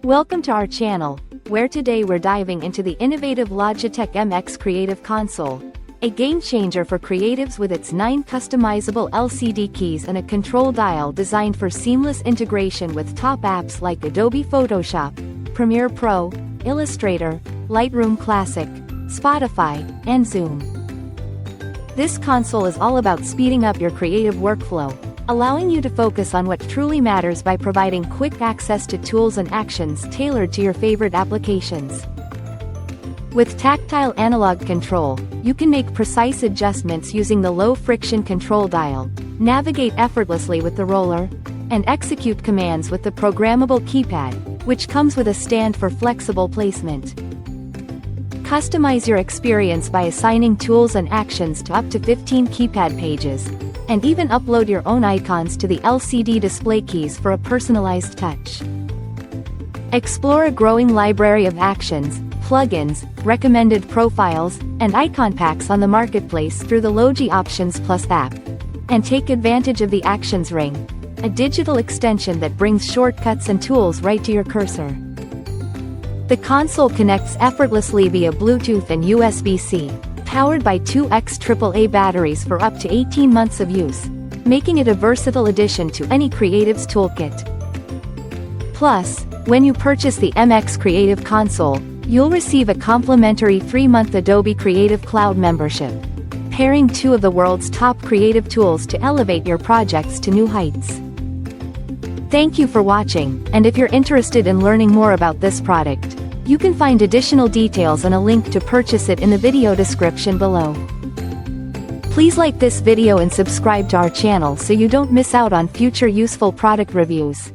Welcome to our channel, where today we're diving into the innovative Logitech MX Creative Console, a game-changer for creatives with its 9 customizable LCD keys and a control dial designed for seamless integration with top apps like Adobe Photoshop, Premiere Pro, Illustrator, Lightroom Classic, Spotify, and Zoom. This console is all about speeding up your creative workflow, allowing you to focus on what truly matters by providing quick access to tools and actions tailored to your favorite applications. With tactile analog control, you can make precise adjustments using the low-friction control dial, navigate effortlessly with the roller, and execute commands with the programmable keypad, which comes with a stand for flexible placement. Customize your experience by assigning tools and actions to up to 15 keypad pages, and even upload your own icons to the LCD display keys for a personalized touch. Explore a growing library of actions, plugins, recommended profiles, and icon packs on the marketplace through the Logi Options Plus app. And take advantage of the Actions Ring, a digital extension that brings shortcuts and tools right to your cursor. The console connects effortlessly via Bluetooth and USB-C, powered by 2X AAA batteries for up to 18 months of use, making it a versatile addition to any creative's toolkit. Plus, when you purchase the MX Creative Console, you'll receive a complimentary 3-month Adobe Creative Cloud membership, pairing 2 of the world's top creative tools to elevate your projects to new heights. Thank you for watching, and if you're interested in learning more about this product, you can find additional details and a link to purchase it in the video description below. Please like this video and subscribe to our channel so you don't miss out on future useful product reviews.